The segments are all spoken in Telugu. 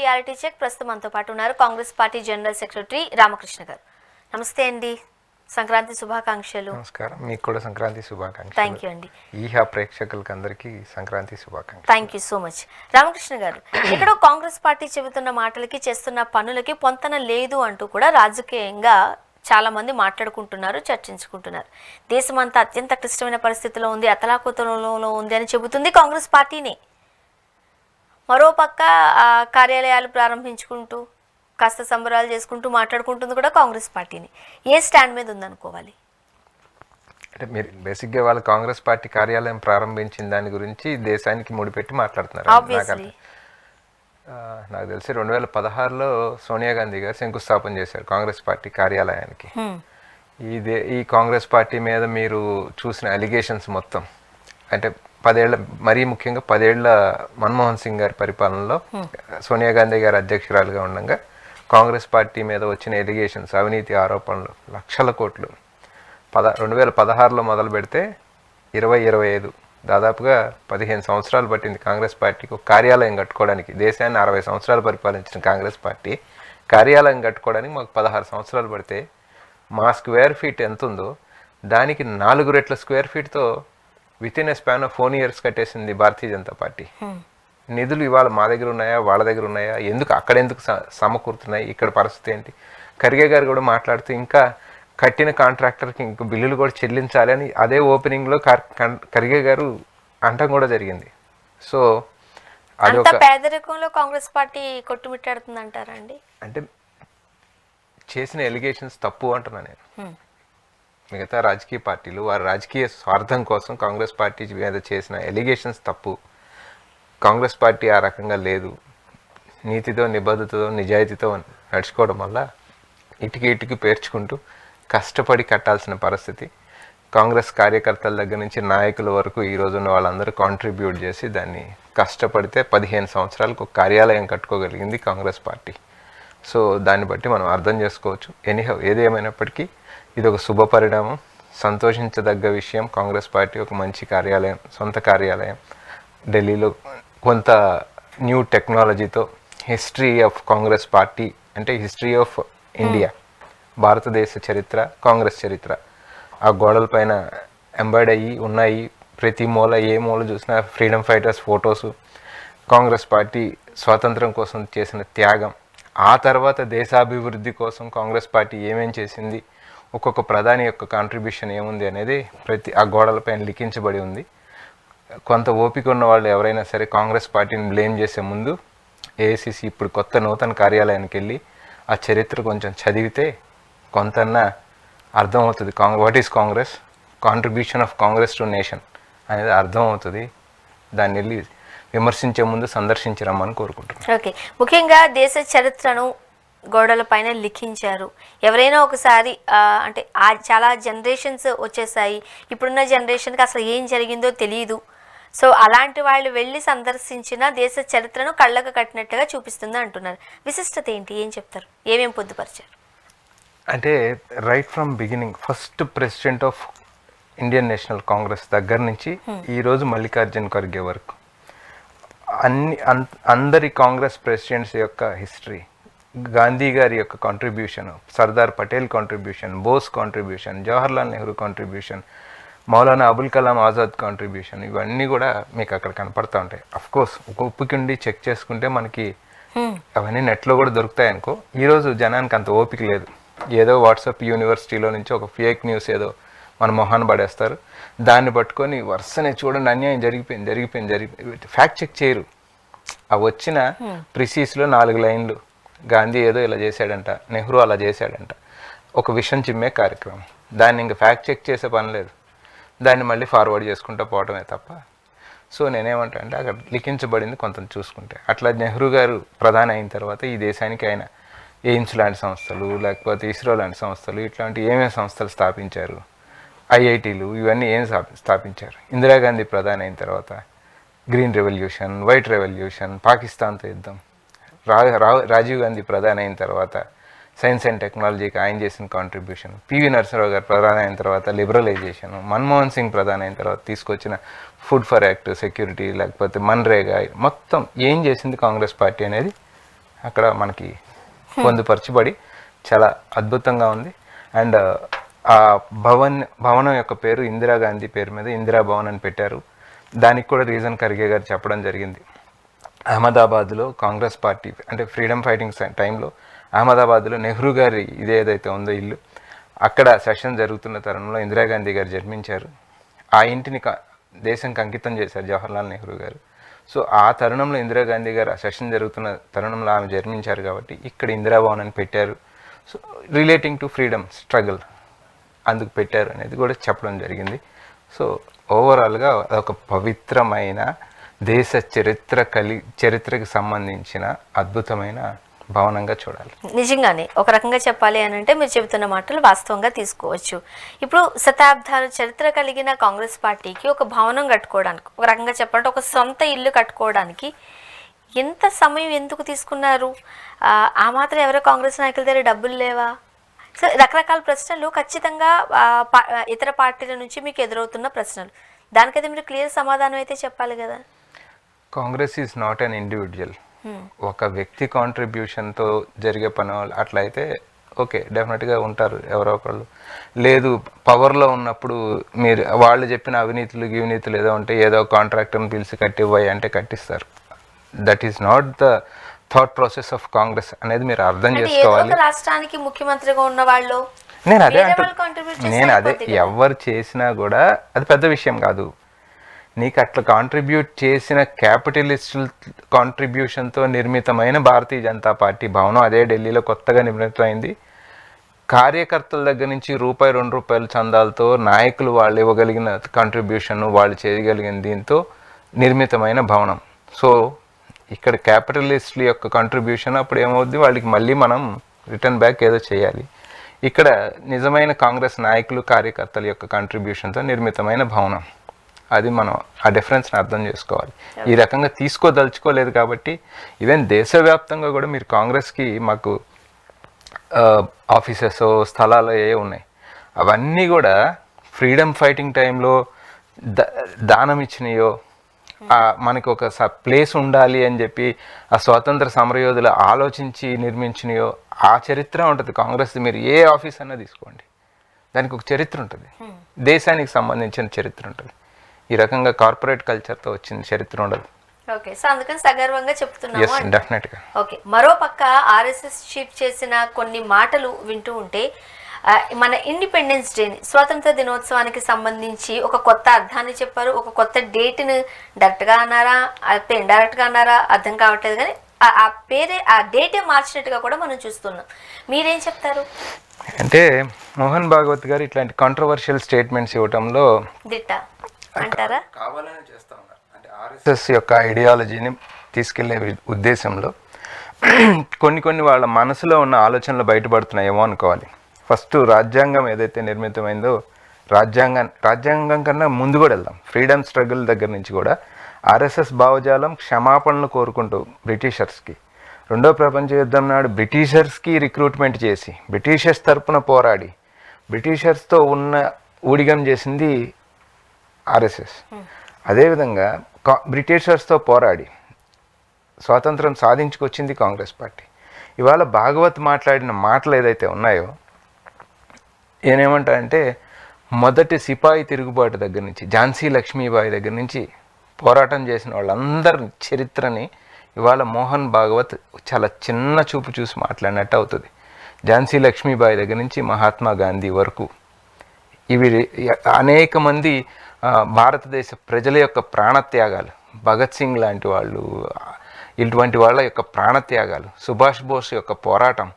రియాలిటీ చెక్ ప్రస్తుతం మనతో పాటు ఉన్నారు Congress party general secretary Ramakrishna గారు. నమస్తే అండి, సంక్రాంతి శుభాకాంక్షలు. నమస్కారం, మీకు కూడా సంక్రాంతి శుభాకాంక్షలు. థ్యాంక్ యూ అండి. ఈహా ప్రేక్షకులకి అందరికీ సంక్రాంతి శుభాకాంక్షలు. Thank you so much. Ramakrishna గారు, ఎక్కడో కాంగ్రెస్ పార్టీ చెబుతున్న మాటలకి చేస్తున్న పనులకి పొంతన లేదు అంటూ కూడా రాజకీయంగా చాలా మంది మాట్లాడుకుంటున్నారు, చర్చించుకుంటున్నారు. దేశమంతా అత్యంత క్లిష్టమైన పరిస్థితిలో ఉంది, అతలాకుతలంలో ఉంది అని చెబుతుంది కాంగ్రెస్ పార్టీని. మరోపక్క కార్యాలయాలు ప్రారంభించుకుంటూ కాస్త సంబరాలు చేసుకుంటూ మాట్లాడుకుంటుంది కూడా కాంగ్రెస్ పార్టీని. ఏ స్టాండ్ మీద ఉందనుకోవాలి? అంటే మీరు బేసిక్గా వాళ్ళు కాంగ్రెస్ పార్టీ కార్యాలయం ప్రారంభించిన దాని గురించి దేశానికి ముడిపెట్టి మాట్లాడుతున్నారు. నాకు తెలిసి 2016లో సోనియా గాంధీ గారు శంకుస్థాపన చేశారు కాంగ్రెస్ పార్టీ కార్యాలయానికి. ఈ కాంగ్రెస్ పార్టీ మీద మీరు చూసిన అలిగేషన్స్ మొత్తం అంటే 10 ఏళ్ళ, మరీ ముఖ్యంగా 10 ఏళ్ల మన్మోహన్ సింగ్ గారి పరిపాలనలో సోనియా గాంధీ గారు అధ్యక్షురాలుగా ఉండగా కాంగ్రెస్ పార్టీ మీద వచ్చిన ఎలిగేషన్స్, అవినీతి ఆరోపణలు, లక్షల కోట్లు 2016లో మొదలు పెడితే 2025 దాదాపుగా 15 సంవత్సరాలు పట్టింది కాంగ్రెస్ పార్టీకి ఒక కార్యాలయం కట్టుకోవడానికి. దేశాన్ని 60 సంవత్సరాలు పరిపాలించిన కాంగ్రెస్ పార్టీ కార్యాలయం కట్టుకోవడానికి మాకు 16 సంవత్సరాలు పడితే మా స్క్వేర్ ఫీట్ ఎంత ఉందో దానికి 4 రెట్ల స్క్వేర్ ఫీట్తో within a span of 4 years కట్టేసింది భారతీయ జనతా పార్టీ. నిధులు ఇవాళ మా దగ్గర ఉన్నాయా, వాళ్ళ దగ్గర ఉన్నాయా, అక్కడెందుకు సమకూరుతున్నాయి, ఇక్కడ పరిస్థితి ఏంటి? ఖర్గే గారు కూడా మాట్లాడుతూ ఇంకా కట్టిన కాంట్రాక్టర్కి ఇంకా బిల్లులు కూడా చెల్లించాలి అని అదే ఓపెనింగ్లో ఖర్గే గారు అంటం కూడా జరిగింది. సో అదొక పేదరికంలో కాంగ్రెస్ పార్టీ కొట్టుమిట్టాడుతుంది అంటారండి. అంటే చేసిన ఎలిగేషన్స్ తప్పు అంటున్నా నేను. మిగతా రాజకీయ పార్టీలు వారి రాజకీయ స్వార్థం కోసం కాంగ్రెస్ పార్టీ మీద చేసిన ఎలిగేషన్స్ తప్పు. కాంగ్రెస్ పార్టీ ఆ రకంగా లేదు. నీతితో, నిబద్ధతతో, నిజాయితీతో నడుచుకోవడం వల్ల ఇటుకి పేర్చుకుంటూ కష్టపడి కట్టాల్సిన పరిస్థితి. కాంగ్రెస్ కార్యకర్తల దగ్గర నుంచి నాయకుల వరకు ఈ రోజున్న వాళ్ళందరూ కాంట్రిబ్యూట్ చేసి దాన్ని కష్టపడితే 15 సంవత్సరాలకు ఒక కార్యాలయం కట్టుకోగలిగింది కాంగ్రెస్ పార్టీ. సో దాన్ని బట్టి మనం అర్థం చేసుకోవచ్చు. ఎనీహౌ, ఏదేమైనప్పటికీ ఇది ఒక శుభ పరిణామం, సంతోషించదగ్గ విషయం. కాంగ్రెస్ పార్టీ ఒక మంచి కార్యాలయం, సొంత కార్యాలయం ఢిల్లీలో కొంత న్యూ టెక్నాలజీతో హిస్టరీ ఆఫ్ కాంగ్రెస్ పార్టీ అంటే హిస్టరీ ఆఫ్ ఇండియా, భారతదేశ చరిత్ర, కాంగ్రెస్ చరిత్ర ఆ గోడల పైన ఎంబైడ్ అయ్యి ఉన్నాయి. ప్రతి మూల, ఏ మూల చూసినా freedom fighters photos, Congress party స్వాతంత్రం కోసం చేసిన త్యాగం, ఆ తర్వాత దేశాభివృద్ధి కోసం కాంగ్రెస్ పార్టీ ఏమేం చేసింది, ఒక్కొక్క ప్రధాని యొక్క కాంట్రిబ్యూషన్ ఏముంది అనేది ప్రతి ఆ గోడలపైన లిఖించబడి ఉంది. కొంత ఓపిక ఉన్న వాళ్ళు ఎవరైనా సరే కాంగ్రెస్ పార్టీని బ్లేమ్ చేసే ముందు ఏఐసిసి ఇప్పుడు కొత్త నూతన కార్యాలయానికి వెళ్ళి ఆ చరిత్ర కొంచెం చదివితే కొంతన్నా అర్థమవుతుంది. What is Congress, contribution of Congress to nation అనేది అర్థమవుతుంది. దాన్ని వెళ్ళి విమర్శించే ముందు సందర్శించరమ్మని కోరుకుంటున్నాను. ఓకే, ముఖ్యంగా దేశ చరిత్రను గోడల పైన లిఖించారు. ఎవరైనా ఒకసారి అంటే చాలా జనరేషన్స్ వచ్చేసాయి, ఇప్పుడున్న జనరేషన్కి అసలు ఏం జరిగిందో తెలియదు. సో అలాంటి వాళ్ళు వెళ్ళి సందర్శించిన దేశ చరిత్రను కళ్ళకు కట్టినట్టుగా చూపిస్తుంది అంటున్నారు. విశిష్టత ఏంటి, ఏం చెప్తారు, ఏమేం పొందుపరిచారు? అంటే right from beginning first president of Indian National Congress దగ్గర నుంచి ఈరోజు మల్లికార్జున్ ఖర్గే వరకు అందరి కాంగ్రెస్ ప్రెసిడెంట్స్ యొక్క హిస్టరీ, గాంధీ గారి యొక్క contribution, Sardar Patel contribution, Bose contribution, Jawaharlal Nehru contribution, Maulana Abul Kalam Azad contribution, ఇవన్నీ కూడా మీకు అక్కడ కనపడతా ఉంటాయి. అఫ్కోర్స్ ఒక ఉప్పుకుండి చెక్ చేసుకుంటే మనకి అవన్నీ నెట్లో కూడా దొరుకుతాయి అనుకో. ఈరోజు జనానికి అంత ఓపిక లేదు. ఏదో వాట్సాప్ యూనివర్సిటీలో నుంచి ఒక ఫేక్ న్యూస్ ఏదో మన మొహాన్ని పడేస్తారు, దాన్ని పట్టుకొని వరుసనే చూడండి అన్యాయం జరిగిపోయింది ఫ్యాక్ట్ చెక్ చేయరు. ఆ వచ్చిన ప్రిసీస్లో 4 లైన్లు, గాంధీ ఏదో ఇలా చేశాడంట, నెహ్రూ అలా చేశాడంట, ఒక విషయం చిమ్మే కార్యక్రమం. దాన్ని ఇంకా ఫ్యాక్ట్ చెక్ చేసే పని లేదు, దాన్ని మళ్ళీ ఫార్వర్డ్ చేసుకుంటూ పోవటమే తప్ప. సో నేనేమంటా అంటే అక్కడ లిఖించబడింది కొంత చూసుకుంటే, అట్లా నెహ్రూ గారు ప్రధాని అయిన తర్వాత ఈ దేశానికి ఆయన ఎయిమ్స్ లాంటి సంస్థలు, లేకపోతే ఇస్రో లాంటి సంస్థలు, ఇట్లాంటి ఏమేమి సంస్థలు స్థాపించారు, ఐఐటీలు, ఇవన్నీ ఏం స్థాపించారు. ఇందిరాగాంధీ ప్రధాని అయిన తర్వాత గ్రీన్ రెవల్యూషన్, వైట్ రెవల్యూషన్, పాకిస్తాన్తో యుద్ధం, రాజీవ్ గాంధీ ప్రధాని అయిన తర్వాత సైన్స్ అండ్ టెక్నాలజీకి ఆయన చేసిన కాంట్రిబ్యూషన్, పివి నరసింహరావు గారు ప్రధాని అయిన తర్వాత లిబరలైజేషన్, మన్మోహన్ సింగ్ ప్రధాని అయిన తర్వాత తీసుకొచ్చిన ఫుడ్ ఫర్ యాక్ట్ సెక్యూరిటీ, లేకపోతే మన్రేగా, మొత్తం ఏం చేసింది కాంగ్రెస్ పార్టీ అనేది అక్కడ మనకి పొందుపరచబడి చాలా అద్భుతంగా ఉంది. అండ్ ఆ భవనం యొక్క పేరు ఇందిరాగాంధీ పేరు మీద ఇందిరా భవన్ అని పెట్టారు. దానికి కూడా రీజన్ ఖర్గే గారు చెప్పడం జరిగింది. అహ్మదాబాద్లో కాంగ్రెస్ పార్టీ అంటే ఫ్రీడమ్ ఫైటింగ్ టైంలో అహ్మదాబాద్లో నెహ్రూ గారి ఇదేదైతే ఉందో ఇల్లు, అక్కడ సెషన్ జరుగుతున్న తరుణంలో ఇందిరాగాంధీ గారు జన్మించారు. ఆ ఇంటిని దేశంకి అంకితం చేశారు జవహర్లాల్ నెహ్రూ గారు. సో ఆ తరుణంలో ఇందిరాగాంధీ గారు ఆ సెషన్ జరుగుతున్న తరుణంలో ఆమె జన్మించారు కాబట్టి ఇక్కడ ఇందిరాభవన్ అని పెట్టారు. So relating to freedom struggle అందుకు పెట్టారు అనేది కూడా చెప్పడం జరిగింది. సో ఓవరాల్గా అదొక పవిత్రమైన దేశ చరిత్రకి సంబంధించిన అద్భుతమైన భవనంగా చూడాలి. నిజంగానే ఒక రకంగా చెప్పాలి అని అంటే మీరు చెబుతున్న మాటలు వాస్తవంగా తీసుకోవచ్చు. ఇప్పుడు శతాబ్దాల చరిత్ర కలిగిన కాంగ్రెస్ పార్టీకి ఒక భవనం కట్టుకోవడానికి, ఒక రకంగా చెప్పాలంటే ఒక సొంత ఇల్లు కట్టుకోవడానికి ఎంత సమయం ఎందుకు తీసుకున్నారు? ఆ మాత్రం ఎవరో కాంగ్రెస్ నాయకుల దగ్గర డబ్బులు లేవా? సో రకరకాల ప్రశ్నలు ఖచ్చితంగా ఇతర పార్టీల నుంచి మీకు ఎదురవుతున్న ప్రశ్నలు. దానికైతే మీరు క్లియర్ సమాధానం అయితే చెప్పాలి కదా. Congress is not an individual. ఒక వ్యక్తి కాంట్రిబ్యూషన్తో జరిగే పని అట్లా అయితే ఓకే, డెఫినెట్గా ఉంటారు ఎవరో ఒకళ్ళు. లేదు, పవర్లో ఉన్నప్పుడు మీరు వాళ్ళు చెప్పిన అవినీతులు ఏదో ఉంటే ఏదో కాంట్రాక్టర్ని పిలిచి కట్టివ్వాలి అంటే కట్టిస్తారు. That is not the thought process of Congress అనేది మీరు అర్థం చేసుకోవాలి. రాష్ట్రానికి ముఖ్యమంత్రిగా ఉన్న వాళ్ళు నేను అదే ఎవరు చేసినా కూడా అది పెద్ద విషయం కాదు. నీకు అట్లా కాంట్రిబ్యూట్ చేసిన క్యాపిటలిస్టుల కాంట్రిబ్యూషన్తో నిర్మితమైన భారతీయ జనతా పార్టీ భవనం అదే ఢిల్లీలో కొత్తగా నిర్మితమైంది. కార్యకర్తల దగ్గర నుంచి ₹2 చందాలతో నాయకులు వాళ్ళు ఇవ్వగలిగిన కాంట్రిబ్యూషన్, వాళ్ళు చేయగలిగిన దీంతో నిర్మితమైన భవనం. సో ఇక్కడ క్యాపిటలిస్టుల యొక్క కాంట్రిబ్యూషన్ అప్పుడు ఏమవుద్ది, వాళ్ళకి మళ్ళీ మనం రిటర్న్ బ్యాక్ ఏదో చేయాలి. ఇక్కడ నిజమైన కాంగ్రెస్ నాయకులు కార్యకర్తల యొక్క కాంట్రిబ్యూషన్తో నిర్మితమైన భవనం. అది మనం ఆ డిఫరెన్స్ని అర్థం చేసుకోవాలి. ఈ రకంగా తీసుకోదలుచుకోలేదు కాబట్టి ఈవెన్ దేశవ్యాప్తంగా కూడా మీరు కాంగ్రెస్కి మాకు ఆఫీసెస్ స్థలాలు ఏ ఉన్నాయి, అవన్నీ కూడా ఫ్రీడమ్ ఫైటింగ్ టైంలో దానం ఇచ్చినాయో, మనకి ఒక ప్లేస్ ఉండాలి అని చెప్పి ఆ స్వాతంత్ర సమరయోధులు ఆలోచించి నిర్మించినాయో ఆ చరిత్ర ఉంటుంది కాంగ్రెస్. మీరు ఏ ఆఫీస్ అన్నా తీసుకోండి, దానికి ఒక చరిత్ర ఉంటుంది, దేశానికి సంబంధించిన చరిత్ర ఉంటుంది. ఈ రకంగా కార్పొరేట్ కల్చర్తో వచ్చిన చరిత్ర ఉండదు. ఓకే, సో అందుకని సగర్వంగా చెప్తున్నాము. డెఫినెట్గా. ఓకే, మరో పక్క ఆర్ఎస్ఎస్ చీఫ్ చేసిన కొన్ని మాటలు వింటూ ఉంటే మన ఇండిపెండెన్స్ డేని, స్వాతంత్ర దినోత్సవానికి సంబంధించి ఒక కొత్త అర్థాన్ని చెప్పారు. ఒక కొత్త డేట్ని డైరెక్ట్గా అన్నారా అయితే ఇండైరెక్ట్గా అన్నారా అర్థం కావట్లేదు, కానీ ఆ పేరే ఆ డేటే మార్చినట్టుగా కూడా మనం చూస్తున్నాం. మీరేం చెప్తారు? అంటే మోహన్ భాగవత్ గారు ఇట్లాంటి కాంట్రవర్షియల్ స్టేట్మెంట్స్ ఇవ్వటంలో దిట్ట అంటారా? కావాలని చేస్తా ఉన్నారు. అంటే ఆర్ఎస్ఎస్ యొక్క ఐడియాలజీని తీసుకెళ్లే ఉద్దేశంలో కొన్ని వాళ్ళ మనసులో ఉన్న ఆలోచనలు బయటపడుతున్నాయేమో అనుకోవాలి. ఫస్ట్ రాజ్యాంగం ఏదైతే నిర్మితమైందో, రాజ్యాంగం కన్నా ముందు కూడా వెళ్దాం. ఫ్రీడమ్ స్ట్రగుల్ దగ్గర నుంచి కూడా ఆర్ఎస్ఎస్ భావజాలం క్షమాపణలు కోరుకుంటూ బ్రిటిషర్స్కి, రెండో ప్రపంచ యుద్ధం నాడు బ్రిటిషర్స్కి రిక్రూట్మెంట్ చేసి బ్రిటిషర్స్ తరపున పోరాడి బ్రిటిషర్స్తో ఉన్న ఊడిగం చేసింది ఆర్ఎస్ఎస్. అదేవిధంగా బ్రిటిషర్స్తో పోరాడి స్వాతంత్రం సాధించుకొచ్చింది కాంగ్రెస్ పార్టీ. ఇవాళ భాగవత్ మాట్లాడిన మాటలు ఏదైతే ఉన్నాయో, ఏమంటారంటే మొదటి సిపాయి తిరుగుబాటు దగ్గర నుంచి ఝాన్సీ లక్ష్మీబాయి దగ్గర నుంచి పోరాటం చేసిన వాళ్ళందరి చరిత్రని ఇవాళ మోహన్ భాగవత్ చాలా చిన్న చూపు చూసి మాట్లాడినట్టు అవుతుంది. ఝాన్సీ లక్ష్మీబాయి దగ్గర నుంచి మహాత్మా గాంధీ వరకు ఇవి అనేక మంది భారతదేశ ప్రజల యొక్క ప్రాణత్యాగాలు, భగత్ సింగ్ లాంటి వాళ్ళు, ఇటువంటి వాళ్ళ యొక్క ప్రాణత్యాగాలు, సుభాష్ బోస్ యొక్క పోరాటం,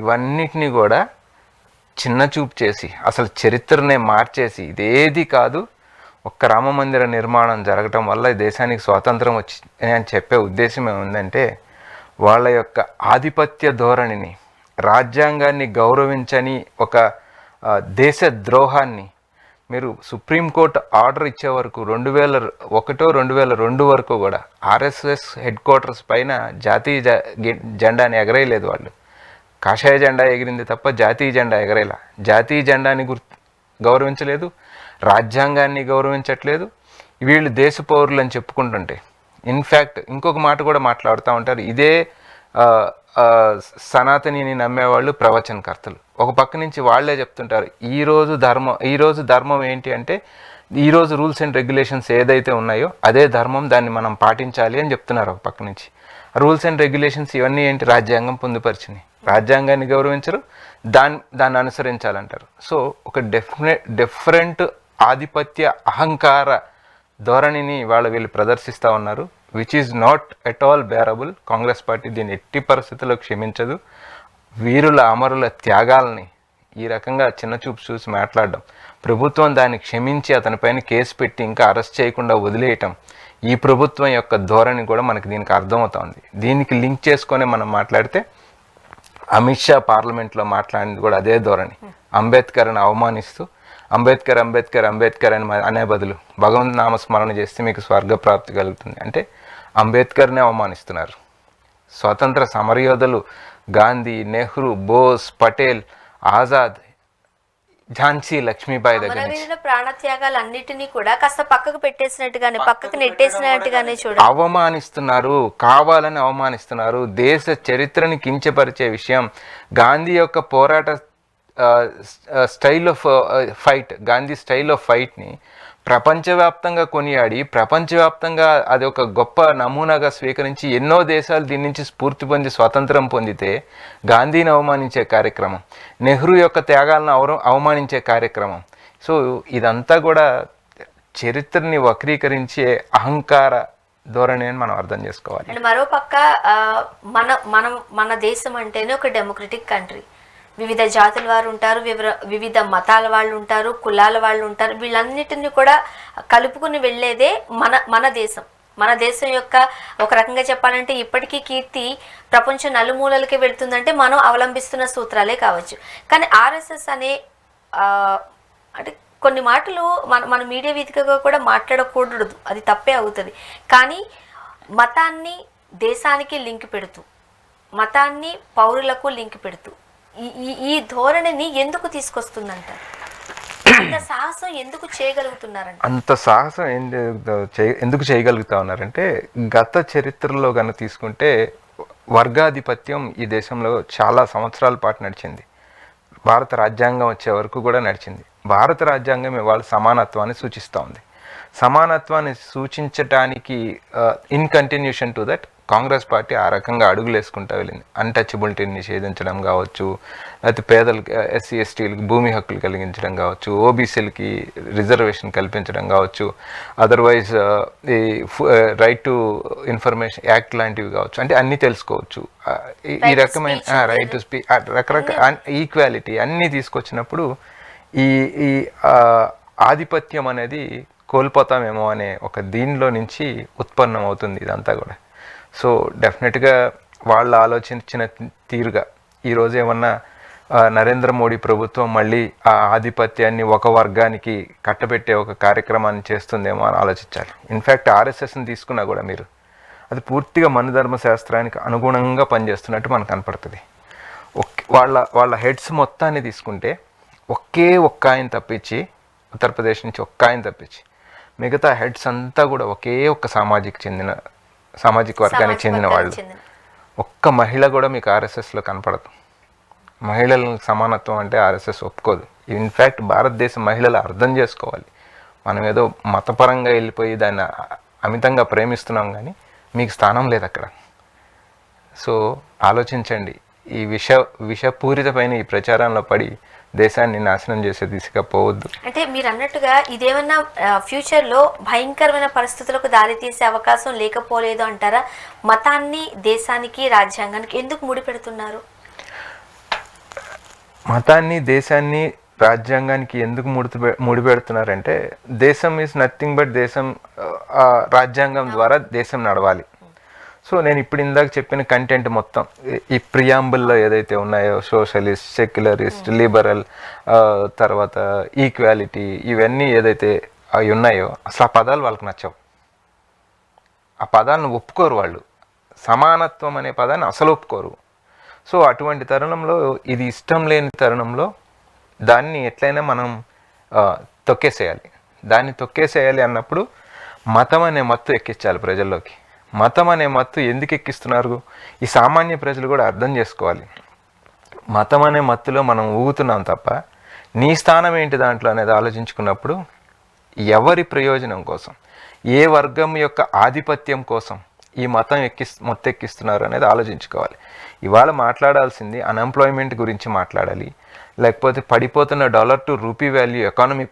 ఇవన్నిటినీ కూడా చిన్న చూపు చేసి అసలు చరిత్రనే మార్చేసి ఇదేది కాదు, ఒక్క రామ మందిర నిర్మాణం జరగటం వల్ల దేశానికి స్వాతంత్రం వచ్చి అని చెప్పే ఉద్దేశం ఏముందంటే, వాళ్ళ యొక్క ఆధిపత్య ధోరణిని, రాజ్యాంగాన్ని గౌరవించని ఒక దేశ ద్రోహాన్ని మీరు సుప్రీంకోర్టు ఆర్డర్ ఇచ్చే వరకు 2001-2002 వరకు కూడా ఆర్ఎస్ఎస్ హెడ్ క్వార్టర్స్ పైన జాతీయ జెండాని ఎగరేయలేదు. వాళ్ళు కాషాయ జెండా ఎగిరింది తప్ప జాతీయ జెండా ఎగరేలా. జాతీయ జెండాని గౌరవించలేదు, రాజ్యాంగాన్ని గౌరవించట్లేదు. వీళ్ళు దేశ పౌరులు అని చెప్పుకుంటుంటే ఇన్ఫ్యాక్ట్ ఇంకొక మాట కూడా మాట్లాడుతూ ఉంటారు. ఇదే సనాతనిని నమ్మేవాళ్ళు ప్రవచనకర్తలు. ఒక పక్క నుంచి వాళ్ళే చెప్తుంటారు ఈరోజు ధర్మం ఏంటి అంటే ఈరోజు రూల్స్ అండ్ రెగ్యులేషన్స్ ఏదైతే ఉన్నాయో అదే ధర్మం, దాన్ని మనం పాటించాలి అని చెప్తున్నారు ఒక పక్క నుంచి. రూల్స్ అండ్ రెగ్యులేషన్స్ ఇవన్నీ ఏంటి? రాజ్యాంగం పొందుపరిచినాయి. రాజ్యాంగాన్ని గౌరవించరు, దాన్ని అనుసరించాలంటారు. సో ఒక డిఫరెంట్ ఆధిపత్య అహంకార ధోరణిని వీళ్ళు ప్రదర్శిస్తూ ఉన్నారు, which is not at all bearable. Congress party దీన్ని ఎట్టి పరిస్థితుల్లో క్షమించదు. వీరుల అమరుల త్యాగాలని ఈ రకంగా చిన్నచూపు చూసి మాట్లాడడం, ప్రభుత్వం దాన్ని క్షమించి అతనిపైన కేసు పెట్టి ఇంకా అరెస్ట్ చేయకుండా వదిలేయటం, ఈ ప్రభుత్వం యొక్క ధోరణి కూడా మనకి దీనికి అర్థమవుతుంది. దీనికి లింక్ చేసుకొని మనం మాట్లాడితే అమిత్ షా పార్లమెంట్లో మాట్లాడింది కూడా అదే ధోరణి. అంబేద్కర్ని అవమానిస్తూ అంబేద్కర్ అంబేద్కర్ అంబేద్కర్ అని అనే బదులు భగవంత్ నామస్మరణ చేస్తే మీకు స్వర్గప్రాప్తి కలుగుతుంది అంటే అంబేద్కర్నే అవమానిస్తున్నారు. స్వాతంత్ర సమరయోధులు గాంధీ, నెహ్రూ, బోస్, పటేల్, ఆజాద్, ఝాన్సీ లక్ష్మీబాయి దగ్గర నుంచి ప్రాణత్యాగాలు అన్నిటినీ కూడా కాస్త పక్కకు పెట్టేసినట్టుగానే, పక్కకు నెట్టేసినట్టుగానే అవమానిస్తున్నారు, కావాలని అవమానిస్తున్నారు. దేశ చరిత్రని కించపరిచే విషయం. గాంధీ యొక్క పోరాట style of fight, Gandhi style of ఫైట్ని ప్రపంచవ్యాప్తంగా కొనియాడి, ప్రపంచవ్యాప్తంగా అది ఒక గొప్ప నమూనాగా స్వీకరించి ఎన్నో దేశాలు దీని నుంచి స్ఫూర్తి పొంది స్వాతంత్రం పొందితే గాంధీని అవమానించే కార్యక్రమం, నెహ్రూ యొక్క త్యాగాలను అవమానించే కార్యక్రమం. సో ఇదంతా కూడా చరిత్రని వక్రీకరించే అహంకార ధోరణి అని మనం అర్థం చేసుకోవాలి. అండ్ మరోపక్క మన దేశం అంటేనే ఒక డెమోక్రటిక్ కంట్రీ. వివిధ జాతుల వారు ఉంటారు, వివిధ మతాల వాళ్ళు ఉంటారు, కులాల వాళ్ళు ఉంటారు. వీళ్ళన్నిటిని కూడా కలుపుకుని వెళ్ళేదే మన దేశం. మన దేశం యొక్క ఒక రకంగా చెప్పాలంటే ఇప్పటికీ కీర్తి ప్రపంచ నలుమూలలకి వెళ్తుందంటే మనం అవలంబిస్తున్న సూత్రాలే కావచ్చు. కానీ ఆర్ఎస్ఎస్ అనే అంటే కొన్ని మాటలు మన మీడియా వేదికగా కూడా మాట్లాడకూడదు, అది తప్పే అవుతుంది. కానీ మతాన్ని దేశానికి లింక్ పెడుతూ, మతాన్ని పౌరులకు లింక్ పెడుతూ ఈ ధోరణిని ఎందుకు తీసుకొస్తుందంట? అంత సాహసం ఎందుకు చేయగలుగుతున్నారంట? అంత సాహసం ఎందుకు చేయగలుగుతా ఉన్నారంటే గత చరిత్రలో కనుక తీసుకుంటే వర్గాధిపత్యం ఈ దేశంలో చాలా సంవత్సరాల పాటు నడిచింది. భారత రాజ్యాంగం వచ్చే వరకు కూడా నడిచింది. భారత రాజ్యాంగం ఇవాళ సమానత్వాన్ని సూచిస్తూ ఉంది. సమానత్వాన్ని సూచించటానికి in continuation to that Congress party ఆ రకంగా అడుగులు వేసుకుంటూ వెళ్ళింది. అన్టచబిలిటీని నిషేధించడం కావచ్చు, లేకపోతే పేదలకి, ఎస్సీ ఎస్టీలకు భూమి హక్కులు కలిగించడం కావచ్చు, ఓబీసీలకి రిజర్వేషన్ కల్పించడం కావచ్చు, అదర్వైజ్ ఈ రైట్ టు ఇన్ఫర్మేషన్ యాక్ట్ లాంటివి కావచ్చు. అంటే అన్నీ తెలుసుకోవచ్చు. ఈ రకమైన రైట్ టు స్పీచ్, రకరకాల ఈక్వాలిటీ అన్నీ తీసుకొచ్చినప్పుడు ఈ ఆధిపత్యం అనేది కోల్పోతామేమో అనే ఒక దీనిలో నుంచి ఉత్పన్నం అవుతుంది ఇదంతా కూడా. సో డెఫినెట్గా వాళ్ళు ఆలోచించిన తీరుగా ఈరోజు ఏమన్నా నరేంద్ర మోడీ ప్రభుత్వం మళ్ళీ ఆ ఆధిపత్యాన్ని ఒక వర్గానికి కట్టబెట్టే ఒక కార్యక్రమాన్ని చేస్తుందేమో అని ఆలోచించాలి. ఇన్ఫ్యాక్ట్ ఆర్ఎస్ఎస్ని తీసుకున్నా కూడా మీరు అది పూర్తిగా మనుధర్మ శాస్త్రానికి అనుగుణంగా పనిచేస్తున్నట్టు మనకు కనపడుతుంది. వాళ్ళ హెడ్స్ మొత్తాన్ని తీసుకుంటే ఒక్క ఆయన తప్పించి, ఉత్తరప్రదేశ్ నుంచి ఒక్క ఆయన తప్పించి మిగతా హెడ్స్ అంతా కూడా ఒకే ఒక్క సామాజిక వర్గానికి చెందిన వాళ్ళు. ఒక్క మహిళ కూడా మీకు ఆర్ఎస్ఎస్లో కనపడదు. మహిళల సమానత్వం అంటే ఆర్ఎస్ఎస్ ఒప్పుకోదు. ఇన్ఫ్యాక్ట్ భారతదేశ మహిళలు అర్థం చేసుకోవాలి, మనం ఏదో మతపరంగా వెళ్ళిపోయి దాన్ని అమితంగా ప్రేమిస్తున్నాం కానీ మీకు స్థానం లేదు అక్కడ. సో ఆలోచించండి, ఈ విషపూరితమైన ఈ ప్రచారంలో పడి దేశాన్ని నాశనం చేసే దిశగా పోవద్దు. అంటే మీరు అన్నట్టుగా ఇదేమన్నా ఫ్యూచర్లో భయంకరమైన పరిస్థితులకు దారితీసే అవకాశం లేకపోలేదు అంటారా? మతాన్ని దేశానికి, రాజ్యాంగానికి ఎందుకు ముడిపెడుతున్నారు? మతాన్ని, దేశాన్ని, రాజ్యాంగానికి ఎందుకు ముడిపెడుతున్నారంటే దేశం ఈజ్ నథింగ్ బట్ దేశం, రాజ్యాంగం ద్వారా దేశం నడవాలి. సో నేను ఇప్పుడు ఇందాక చెప్పిన కంటెంట్ మొత్తం ఈ ప్రియాంబుల్లో ఏదైతే ఉన్నాయో, సోషలిస్ట్, సెక్యులరిస్ట్, లిబరల్, తర్వాత ఈక్వాలిటీ, ఇవన్నీ ఏదైతే అవి ఉన్నాయో అసలు ఆ పదాలు వాళ్ళకి నచ్చవు. ఆ పదాలను ఒప్పుకోరు వాళ్ళు. సమానత్వం అనే పదాన్ని అసలు ఒప్పుకోరు. సో అటువంటి తరుణంలో, ఇది ఇష్టం లేని తరుణంలో దాన్ని ఎట్లయినా మనం తొక్కేసేయాలి. దాన్ని తొక్కేసేయాలి అన్నప్పుడు మతం అనే మత్తు ఎక్కించాలి ప్రజల్లోకి. మతం అనే మత్తు ఎందుకు ఎక్కిస్తున్నారు ఈ సామాన్య ప్రజలు కూడా అర్థం చేసుకోవాలి. మతం అనే మత్తులో మనం ఊగుతున్నాం తప్ప నీ స్థానం ఏంటి దాంట్లో అనేది ఆలోచించుకున్నప్పుడు ఎవరి ప్రయోజనం కోసం, ఏ వర్గం యొక్క ఆధిపత్యం కోసం ఈ మతం మొత్తెక్కిస్తున్నారు అనేది ఆలోచించుకోవాలి. ఇవాళ మాట్లాడాల్సింది అన్ఎంప్లాయ్మెంట్ గురించి మాట్లాడాలి, లేకపోతే పడిపోతున్న dollar to rupee value economy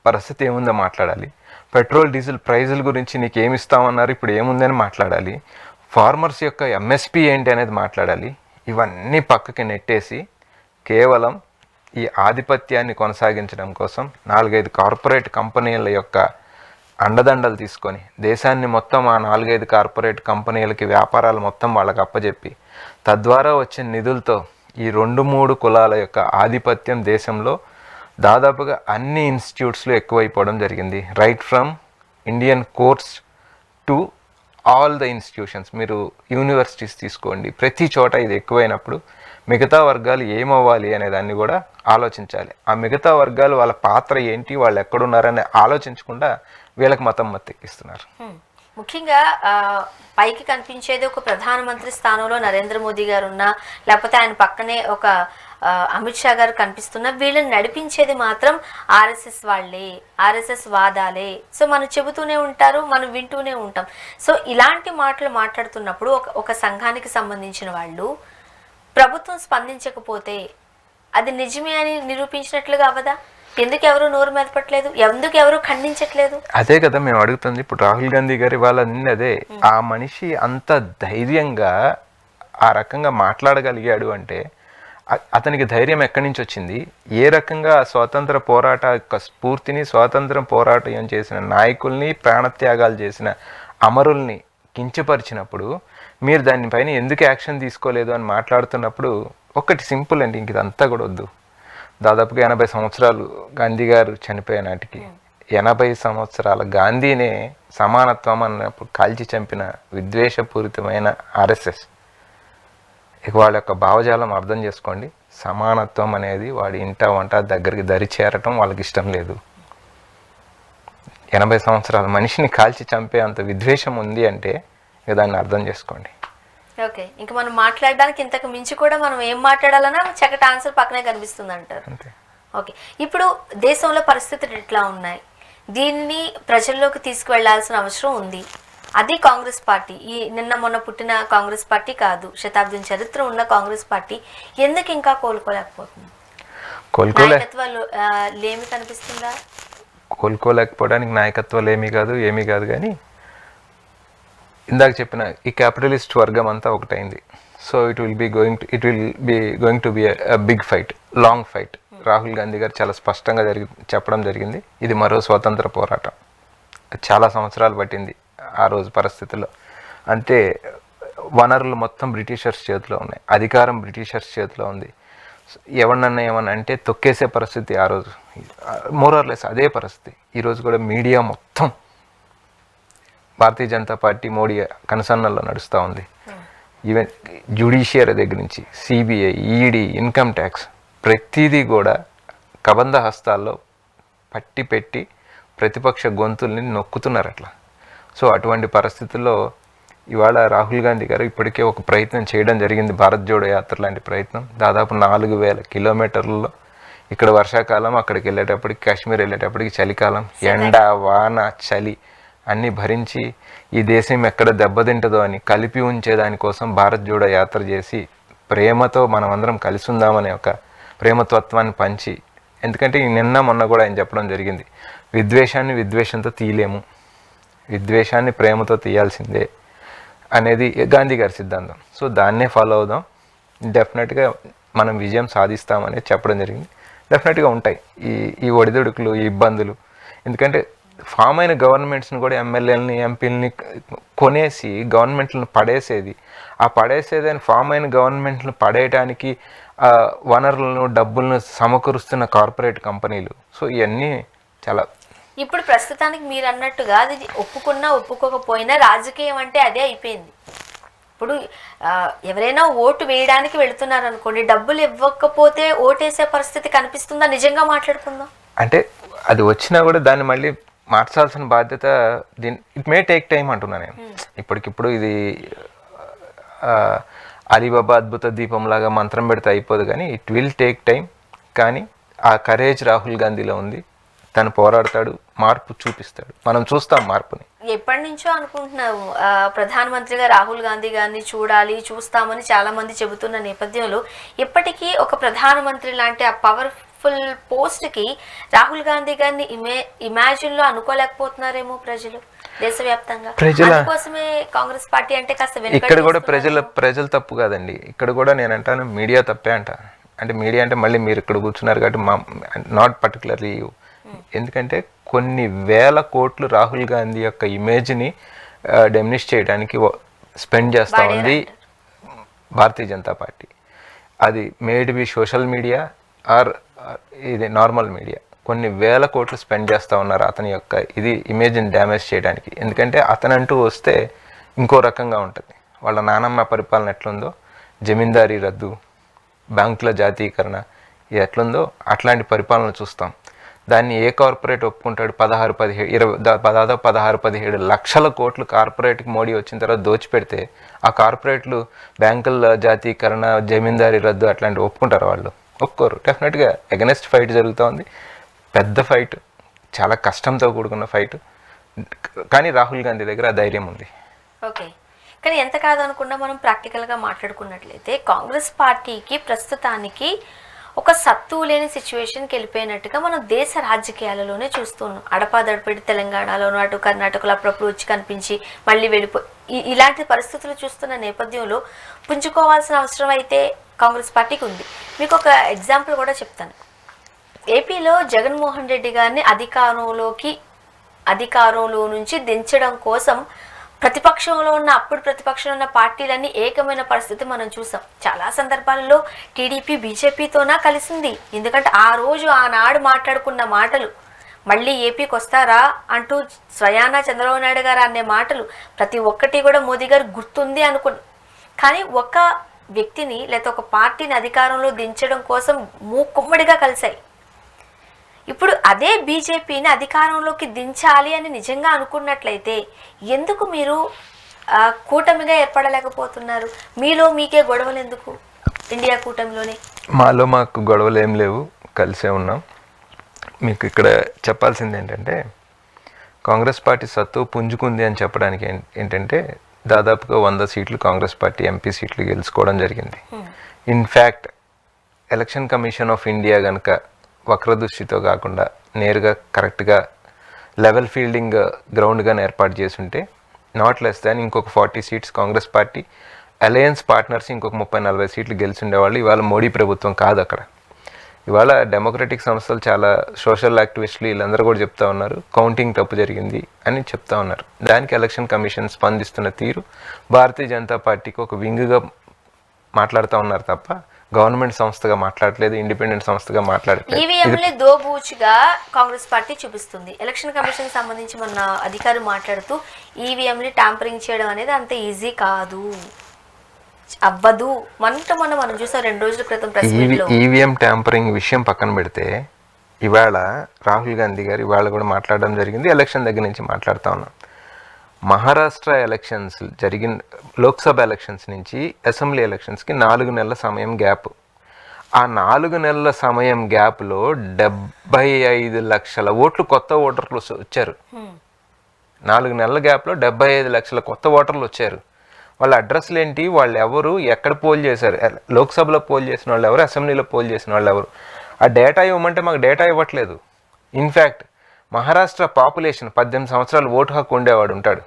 పరిస్థితి ఏముందో మాట్లాడాలి, పెట్రోల్ డీజిల్ ప్రైజుల గురించి నీకు ఏమి ఇస్తామన్నారు ఇప్పుడు ఏముందని మాట్లాడాలి, ఫార్మర్స్ యొక్క ఎంఎస్పి ఏంటి అనేది మాట్లాడాలి. ఇవన్నీ పక్కకి నెట్టేసి కేవలం ఈ ఆధిపత్యాన్ని కొనసాగించడం కోసం 4-5 కార్పొరేట్ కంపెనీల యొక్క అండదండలు తీసుకొని దేశాన్ని మొత్తం ఆ 4-5 కార్పొరేట్ కంపెనీలకి వ్యాపారాలు మొత్తం వాళ్ళకి అప్పచెప్పి తద్వారా వచ్చిన నిధులతో ఈ 2-3 కులాల యొక్క ఆధిపత్యం దేశంలో దాదాపుగా అన్ని ఇన్స్టిట్యూట్స్లో ఎక్కువైపోవడం జరిగింది. Right from Indian course to all the institutions, మీరు యూనివర్సిటీస్ తీసుకోండి, ప్రతి చోట ఇది ఎక్కువైనప్పుడు మిగతా వర్గాలు ఏమవ్వాలి అనే దాన్ని కూడా ఆలోచించాలి. ఆ మిగతా వర్గాలు వాళ్ళ పాత్ర ఏంటి, వాళ్ళు ఎక్కడున్నారని ఆలోచించకుండా వీళ్ళకి మతం మత్తెక్కిస్తున్నారు. ముఖ్యంగా పైకి కనిపించేది ఒక ప్రధానమంత్రి స్థానంలో నరేంద్ర మోదీ గారు ఉన్నా, లేకపోతే ఆయన పక్కనే ఒక అమిత్ షా గారు కనిపిస్తున్నా, వీళ్ళని నడిపించేది మాత్రం ఆర్ఎస్ఎస్ వాళ్ళే, ఆర్ఎస్ఎస్ వాదాలే. సో మనం చెబుతూనే ఉంటారు, మనం వింటూనే ఉంటాం. సో ఇలాంటి మాటలు మాట్లాడుతున్నప్పుడు ఒక సంఘానికి సంబంధించిన వాళ్ళు ప్రభుత్వం స్పందించకపోతే అది నిజమే అని నిరూపించినట్లుగా అవదా? ఎందుకు ఎవరు నోరు మెదపట్లేదు, ఎందుకు ఎవరు ఖండించట్లేదు? అదే కదా మేము అడుగుతుంది. ఇప్పుడు రాహుల్ గాంధీ గారి వాళ్ళ అదే ఆ మనిషి అంత ధైర్యంగా ఆ రకంగా మాట్లాడగలిగాడు అంటే అతనికి ధైర్యం ఎక్కడి నుంచి వచ్చింది? ఏ రకంగా స్వాతంత్ర పోరాట యొక్క స్ఫూర్తిని, స్వాతంత్రం పోరాటం చేసిన నాయకుల్ని, ప్రాణత్యాగాలు చేసిన అమరుల్ని కించపరిచినప్పుడు మీరు దానిపైన ఎందుకు యాక్షన్ తీసుకోలేదు అని మాట్లాడుతున్నప్పుడు ఒకటి సింపుల్ అండి, ఇంక ఇదంతా కూడా వద్దు. దాదాపుగా 80 సంవత్సరాలు గాంధీ గారు చనిపోయే నాటికి 80 సంవత్సరాల గాంధీనే సమానత్వం అన్నప్పుడు కాల్చి చంపిన విద్వేషపూరితమైన ఆర్ఎస్ఎస్. ఇక వాళ్ళ యొక్క భావజాలం అర్థం చేసుకోండి. సమానత్వం అనేది వాడి ఇంట వంట దగ్గరికి దరి చేరటం వాళ్ళకి ఇష్టం లేదు. 80 సంవత్సరాల మనిషిని కాల్చి చంపే అంత విద్వేషం ఉంది అంటే ఇక దాన్ని అర్థం చేసుకోండి. ఓకే, ఇంకా మనం మాట్లాడడానికి ఇంతకు మించి కూడా మనం ఏం మాట్లాడాలన్నా చక్కటి ఆన్సర్ పక్కనే కనిపిస్తుంది అంటారు. అంతే. ఓకే, ఇప్పుడు దేశంలో పరిస్థితులు ఎట్లా ఉన్నాయి, దీన్ని ప్రజల్లోకి తీసుకువెళ్లాల్సిన అవసరం ఉంది. అది కాంగ్రెస్ పార్టీ, ఈ నిన్న మొన్న పుట్టిన కాంగ్రెస్ పార్టీ కాదు, శతాబ్దం చరిత్ర ఉన్న కాంగ్రెస్ పార్టీ ఎందుకు ఇంకా కోలుకోలేకపోతుంది? నాయకత్వాలు లేమి కనిపిస్తుందా? కోలుకోలేకపోవడానికి నాయకత్వాలు ఏమీ కాదు కానీ ఇందాక చెప్పిన ఈ క్యాపిటలిస్ట్ వర్గం అంతా ఒకటైంది. So it will be going to be big fight, long fight. Rahul Gandhi గారు చాలా స్పష్టంగా చెప్పడం జరిగింది, ఇది మరో స్వాతంత్ర పోరాటం. చాలా సంవత్సరాలు పట్టింది ఆ రోజు పరిస్థితుల్లో. అంటే వనరులు మొత్తం బ్రిటిషర్స్ చేతిలో ఉన్నాయి, అధికారం బ్రిటిషర్స్ చేతిలో ఉంది. ఎవరినన్నా ఏమన్నా అంటే తొక్కేసే పరిస్థితి ఆ రోజు, మోరార్లెస్ అదే పరిస్థితి. ఈరోజు కూడా మీడియా మొత్తం భారతీయ జనతా పార్టీ మోడీ కనుసన్నల్లో నడుస్తూ ఉంది. ఈవెన్ జ్యుడిషియరీ దగ్గర నుంచి సిబిఐ, ఈడీ, ఇన్కమ్ ట్యాక్స్ ప్రతిదీ కూడా కబంధ హస్తాల్లో పట్టి పెట్టి ప్రతిపక్ష గొంతుల్ని నొక్కుతున్నారు అట్లా. సో అటువంటి పరిస్థితుల్లో ఇవాళ రాహుల్ గాంధీ గారు ఇప్పటికే ఒక ప్రయత్నం చేయడం జరిగింది, భారత్ జోడో యాత్ర లాంటి ప్రయత్నం. దాదాపు 4000 కిలోమీటర్లలో, ఇక్కడ వర్షాకాలం, అక్కడికి వెళ్ళేటప్పటికి కాశ్మీర్ వెళ్ళేటప్పటికి చలికాలం, ఎండ వాన చలి అన్నీ భరించి ఈ దేశం ఎక్కడ దెబ్బతింటుందో అని కలిపి ఉంచేదానికోసం భారత్ జోడో యాత్ర చేసి ప్రేమతో మనమందరం కలిసి ఉందామనే ఒక ప్రేమతత్వాన్ని పంచి, ఎందుకంటే నిన్న మొన్న కూడా ఆయన చెప్పడం జరిగింది, విద్వేషాన్ని విద్వేషంతో తీయలేము, విద్వేషాన్ని ప్రేమతో తీయాల్సిందే అనేది గాంధీ గారి సిద్ధాంతం. సో దాన్నే ఫాలో అవుదాం, డెఫినెట్గా మనం విజయం సాధిస్తామని చెప్పడం జరిగింది. డెఫినెట్గా ఉంటాయి ఈ ఒడిదుడుకులు, ఈ ఇబ్బందులు. ఎందుకంటే ఫామ్ అయిన గవర్నమెంట్స్ని కూడా ఎమ్మెల్యేలని, ఎంపీలని కొనేసి గవర్నమెంట్లను పడేసేది, ఆ పడేసేదని ఫామ్ అయిన గవర్నమెంట్లను పడేయడానికి వనరులను, డబ్బులను సమకూరుస్తున్న కార్పొరేట్ కంపెనీలు. సో ఇవన్నీ చాలా ఇప్పుడు ప్రస్తుతానికి మీరు అన్నట్టుగా అది ఒప్పుకున్నా ఒప్పుకోకపోయినా రాజకీయం అంటే అదే అయిపోయింది. ఇప్పుడు ఎవరైనా ఓటు వేయడానికి వెళుతున్నారు అనుకోండి, డబ్బులు ఇవ్వకపోతే ఓటేసే పరిస్థితి కనిపిస్తుందా? నిజంగా మాట్లాడుకుందాం అంటే అది వచ్చినా కూడా దాన్ని మళ్ళీ మార్చాల్సిన బాధ్యత ఇట్ మే టేక్ టైం అంటున్నా నేను. ఇప్పటికిప్పుడు ఇది అలీబాబా అద్భుత దీపంలాగా మంత్రం పెడితే అయిపోదు, కానీ ఇట్ విల్ టేక్ టైం. కానీ ఆ కరేజ్ రాహుల్ గాంధీలో ఉంది. తను పోరాడతాడు, మార్పు చూపిస్తాడు, మనం చూస్తాం మార్పుని. ఎప్పటి నుంచో అనుకుంటున్నాము ప్రధానమంత్రిగా రాహుల్ గాంధీ గారిని చూస్తామని చాలా మంది చెబుతున్న నేపథ్యంలో ఇప్పటికీ ఒక ప్రధానమంత్రి లాంటి ఆ పవర్ఫుల్ పోస్ట్ కి రాహుల్ గాంధీ గారిని ఇమాజిన్ లో అనుకోలేకపోతున్నారేమో ప్రజలు దేశవ్యాప్తంగా. కోసమే కాంగ్రెస్ పార్టీ అంటే కాస్త ఇక్కడ కూడా ప్రజలు తప్పు కాదండి. ఇక్కడ కూడా నేను అంటాను మీడియా తప్పే అంట. అంటే మీడియా అంటే మళ్ళీ మీరు ఇక్కడ కూర్చున్నారు కాబట్టి నాట్ పర్టికులర్లీ యూ. ఎందుకంటే కొన్ని వేల కోట్లు రాహుల్ గాంధీ యొక్క ఇమేజ్ని డెమినిష్ చేయడానికి స్పెండ్ చేస్తూ ఉంది భారతీయ జనతా పార్టీ. అది maybe social media or ఇది నార్మల్ మీడియా. కొన్ని వేల కోట్లు స్పెండ్ చేస్తూ ఉన్నారు అతని యొక్క ఇది ఇమేజ్ని డ్యామేజ్ చేయడానికి. ఎందుకంటే అతనంటూ వస్తే ఇంకో రకంగా ఉంటుంది. వాళ్ళ నానమ్మ పరిపాలన ఎట్లుందో, జమీందారీ రద్దు, బ్యాంకుల జాతీయకరణ ఇది ఎట్లుందో అట్లాంటి పరిపాలన చూస్తాం. దాన్ని ఏ కార్పొరేట్ ఒప్పుకుంటాడు? 16-17 లక్షల కోట్లు కార్పొరేట్కి మోడీ వచ్చిన తర్వాత దోచిపెడితే ఆ కార్పొరేట్లు బ్యాంకుల జాతీయకరణ, జమీందారీ రద్దు అట్లాంటివి ఒప్పుకుంటారు? వాళ్ళు ఒప్పుకోరు. డెఫినెట్గా ఎగనెస్ట్ ఫైట్ జరుగుతూ ఉంది. పెద్ద ఫైట్, చాలా కష్టంతో కూడుకున్న ఫైట్. కానీ రాహుల్ గాంధీ దగ్గర ఆ ధైర్యం ఉంది. ఓకే, కానీ ఎంత కాదనుకున్నా మనం ప్రాక్టికల్గా మాట్లాడుకున్నట్లయితే కాంగ్రెస్ పార్టీకి ప్రస్తుతానికి ఒక సత్తు లేని సిచ్యువేషన్కి వెళ్ళిపోయినట్టుగా మనం దేశ రాజకీయాలలోనే చూస్తున్నాం. అడపాదడపడి తెలంగాణలోను, అటు కర్ణాటకలో అప్పుడప్పుడు వచ్చి కనిపించి మళ్ళీ ఇలాంటి పరిస్థితులు చూస్తున్న నేపథ్యంలో పుంజుకోవాల్సిన అవసరం అయితే కాంగ్రెస్ పార్టీకి ఉంది. మీకు ఒక ఎగ్జాంపుల్ కూడా చెప్తాను. ఏపీలో జగన్మోహన్ రెడ్డి గారిని అధికారంలో నుంచి దించడం కోసం ప్రతిపక్షంలో ఉన్న పార్టీలన్నీ ఏకమైన పరిస్థితి మనం చూసాం. చాలా సందర్భాలలో టీడీపీ బీజేపీతోనా కలిసింది. ఎందుకంటే ఆనాడు మాట్లాడుకున్న మాటలు మళ్ళీ ఏపీకి వస్తారా అంటూ స్వయానా చంద్రబాబు నాయుడు గారు అనే మాటలు ప్రతి ఒక్కటి కూడా మోదీ గారు గుర్తుంది కానీ ఒక వ్యక్తిని లేదా ఒక పార్టీని అధికారంలో దించడం కోసం మూకుమ్మడిగా కలిశాయి. ఇప్పుడు అదే బీజేపీని అధికారంలోకి దించాలి అని నిజంగా అనుకున్నట్లయితే ఎందుకు మీరు కూటమిగా ఏర్పడలేకపోతున్నారు? మీకే గొడవలు ఎందుకు? ఇండియా కూటమిలోనే మాకు గొడవలు ఏం లేవు, కలిసే ఉన్నాం. మీకు ఇక్కడ చెప్పాల్సింది ఏంటంటే కాంగ్రెస్ పార్టీ సత్తు పుంజుకుంది అని చెప్పడానికి ఏంటంటే దాదాపుగా 100 సీట్లు కాంగ్రెస్ పార్టీ ఎంపీ సీట్లు గెలుచుకోవడం జరిగింది. In fact election commission of India కనుక వక్రదృష్టితో కాకుండా నేరుగా కరెక్ట్గా లెవెల్ ఫీల్డింగ్ గ్రౌండ్గానే ఏర్పాటు చేసుంటే నాట్ లెస్ దాన్ ఇంకొక 40 seats Congress party alliance partners ఇంకొక 30-40 సీట్లు గెలిచిండేవాళ్ళు. ఇవాళ మోడీ ప్రభుత్వం కాదు అక్కడ. ఇవాళ డెమోక్రటిక్ సంస్థలు చాలా సోషల్ యాక్టివిస్టులు వీళ్ళందరూ కూడా చెప్తా ఉన్నారు కౌంటింగ్ తప్పు జరిగింది అని చెప్తా ఉన్నారు. దానికి ఎలక్షన్ కమిషన్ స్పందిస్తున్న తీరు భారతీయ జనతా పార్టీకి ఒక వింగ్గా మాట్లాడుతూ ఉన్నారు తప్ప గవర్నమెంట్ సంస్థగా మాట్లాడలేదు, ఇండిపెండెంట్ సంస్థగా మాట్లాడలేదు. ఈవీఎంలే దోబూచిగా కాంగ్రెస్ పార్టీ చూపిస్తుంది. ఎలక్షన్ కమిషన్ సంబంధించి మన అధికారి మాట్లాడుతూ ఈవీఎంని ట్యాంపరింగ్ చేయడం అనేది అంత ఈజీ కాదు, అవ్వదు. మనం చూసాం 2 రోజుల క్రితం ప్రెస్ మీట్ లో. ఈవీఎం ట్యాంపరింగ్ విషయం పక్కన పెడితే ఇవాళ రాహుల్ గాంధీ గారు ఇవాళ కూడా మాట్లాడడం జరిగింది. ఎలక్షన్ దగ్గర నుంచి మాట్లాడుతూ ఉన్నాం. మహారాష్ట్ర ఎలక్షన్స్ జరిగిన లోక్సభ ఎలక్షన్స్ నుంచి అసెంబ్లీ ఎలక్షన్స్కి 4 నెలల సమయం గ్యాప్. ఆ 4 నెలల సమయం గ్యాప్లో 75 లక్షల ఓట్లు కొత్త ఓటర్లు వచ్చారు. 4 నెలల గ్యాప్లో 75 లక్షల కొత్త ఓటర్లు వచ్చారు. వాళ్ళ అడ్రస్లు ఏంటి, వాళ్ళు ఎవరు, ఎక్కడ పోల్ చేశారు, లోక్సభలో పోల్ చేసిన వాళ్ళు ఎవరు, అసెంబ్లీలో పోల్ చేసిన వాళ్ళు ఎవరు, ఆ డేటా ఇవ్వమంటే మాకు డేటా ఇవ్వట్లేదు. ఇన్ఫ్యాక్ట్ మహారాష్ట్ర పాపులేషన్ 18 సంవత్సరాలు ఓటు హక్కు ఉండేవాడు ఉంటాడు.